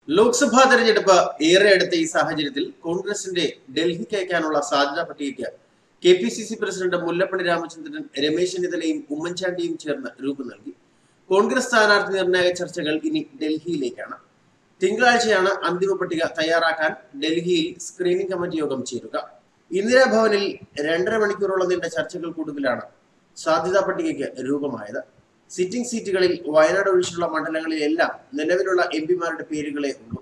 ലോക്സഭാ തെരഞ്ഞെടുപ്പ് ഏറെ അടുത്ത ഈ സാഹചര്യത്തിൽ കോൺഗ്രസിന്റെ ഡൽഹിക്ക് അയക്കാനുള്ള സാധ്യതാ പട്ടികയ്ക്ക് KPCC പ്രസിഡന്റ് മുല്ലപ്പള്ളി രാമചന്ദ്രൻ, രമേശ് ചെന്നിത്തലയും ഉമ്മൻചാണ്ടിയും ചേർന്ന് രൂപം നൽകി. കോൺഗ്രസ് സ്ഥാനാർത്ഥി നിർണായക ചർച്ചകൾ ഇനി ഡൽഹിയിലേക്കാണ്. തിങ്കളാഴ്ചയാണ് അന്തിമ പട്ടിക തയ്യാറാക്കാൻ ഡൽഹിയിൽ സ്ക്രീനിംഗ് കമ്മിറ്റി യോഗം ചേരുക. ഇന്ദിരാഭവനിൽ 2.5 മണിക്കൂറോളം നീണ്ട ചർച്ചകൾക്കൊടുവിലാണ് സാധ്യതാ പട്ടികയ്ക്ക് രൂപമായത്. സിറ്റിംഗ് സീറ്റുകളിൽ വയനാട് ഒഴിച്ചുള്ള മണ്ഡലങ്ങളിലെല്ലാം നിലവിലുള്ള എംപിമാരുടെ പേരുകളെ ഉള്ളൂ.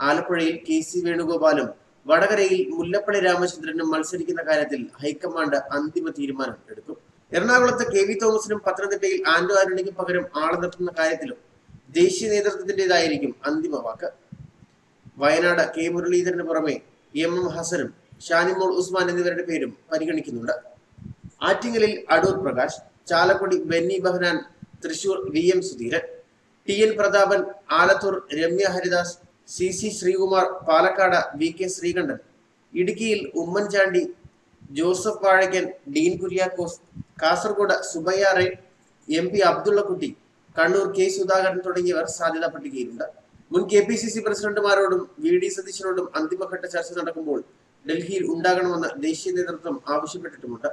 ആലപ്പുഴയിൽ KC വേണുഗോപാലും വടകരയിൽ മുല്ലപ്പള്ളി രാമചന്ദ്രനും മത്സരിക്കുന്ന കാര്യത്തിൽ ഹൈക്കമാൻഡ് അന്തിമ തീരുമാനം എടുക്കും. എറണാകുളത്ത് KV തോമസിനും പത്തനംതിട്ടയിൽ ആന്റോ ആന്റണിക്കും പകരം ആളെ നിർത്തുന്ന കാര്യത്തിലും ദേശീയ നേതൃത്വത്തിൻ്റെതായിരിക്കും അന്തിമ വാക്ക്. വയനാട് K മുരളീധരന് പുറമെ MM ഹസനും ഷാനിമോൾ ഉസ്മാൻ എന്നിവരുടെ പേരും പരിഗണിക്കുന്നുണ്ട്. ആറ്റിങ്ങലിൽ Adoor Prakash, Chalakudy Benny Behanan, Thrissur VM Sudheeran, TN Prathapan, Alathur Ramya Haridas, CC Sreekumar, Palakkad VK Sreekandan, ഇടുക്കിയിൽ ഉമ്മൻചാണ്ടി, ജോസഫ് വാഴക്കൻ, ഡീൻ കുര്യാക്കോസ്, കാസർഗോഡ് സുബയ്യ റേ, MP അബ്ദുള്ളക്കുട്ടി, കണ്ണൂർ K സുധാകരൻ തുടങ്ങിയവർ സാധ്യതാ പട്ടികയിലുണ്ട്. മുൻ KPCC പ്രസിഡന്റുമാരോടും VD സതീശനോടും അന്തിമഘട്ട ചർച്ച നടക്കുമ്പോൾ ഡൽഹിയിൽ ഉണ്ടാകണമെന്ന് ദേശീയ നേതൃത്വം ആവശ്യപ്പെട്ടിട്ടുമുണ്ട്.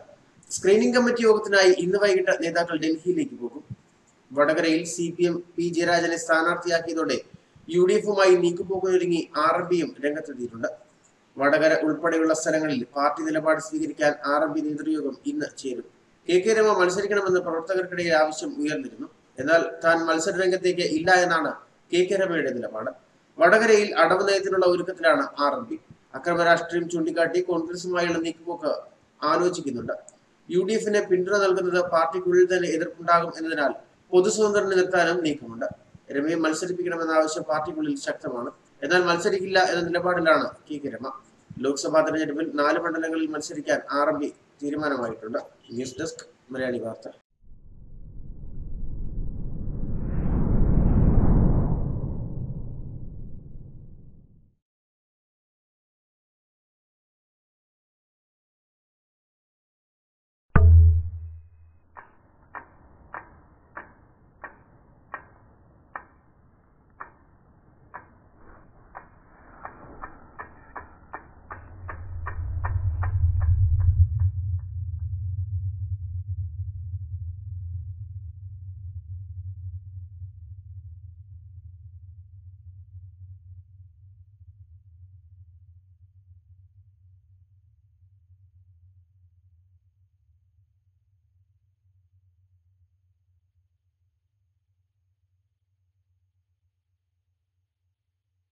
സ്ക്രീനിംഗ് കമ്മിറ്റി യോഗത്തിനായി ഇന്ന് വൈകിട്ട് നേതാക്കൾ ഡൽഹിയിലേക്ക് പോകും. വടകരയിൽ CPM P ജയരാജനെ സ്ഥാനാർത്ഥിയാക്കിയതോടെ UDF-മായി നീക്കുപോക്കിനൊരുങ്ങി RMPയും രംഗത്തെത്തിയിട്ടുണ്ട്. വടകര ഉൾപ്പെടെയുള്ള സ്ഥലങ്ങളിൽ പാർട്ടി നിലപാട് സ്വീകരിക്കാൻ RMP നേതൃയോഗം ഇന്ന് ചേരും. KK രമ മത്സരിക്കണമെന്ന് പ്രവർത്തകർക്കിടയിൽ ആവശ്യം ഉയർന്നിരുന്നു. എന്നാൽ താൻ മത്സര രംഗത്തേക്ക് ഇല്ല എന്നാണ് KK രമയുടെ നിലപാട്. വടകരയിൽ അടവ് നയത്തിനുള്ള ഒരുക്കത്തിലാണ് RMP. അക്രമ രാഷ്ട്രീയം ചൂണ്ടിക്കാട്ടി കോൺഗ്രസുമായുള്ള നീക്കുപോക്ക് ആലോചിക്കുന്നുണ്ട്. UDF-ന് പിന്തുണ നൽകുന്നത് പാർട്ടിക്കുള്ളിൽ തന്നെ എതിർപ്പുണ്ടാകും എന്നതിനാൽ പൊതുസ്വതന്ത്രനെ നിർത്താനും നീക്കമുണ്ട്. രമയെ മത്സരിപ്പിക്കണമെന്ന ആവശ്യം പാർട്ടിക്കുള്ളിൽ ശക്തമാണ്. എന്നാൽ മത്സരിക്കില്ല എന്ന നിലപാടിലാണ് KK രമ. ലോക്സഭാ തെരഞ്ഞെടുപ്പിൽ 4 മണ്ഡലങ്ങളിൽ മത്സരിക്കാൻ RMP തീരുമാനമായിട്ടുണ്ട്. ന്യൂസ് ഡെസ്ക് മലയാളി വാർത്ത.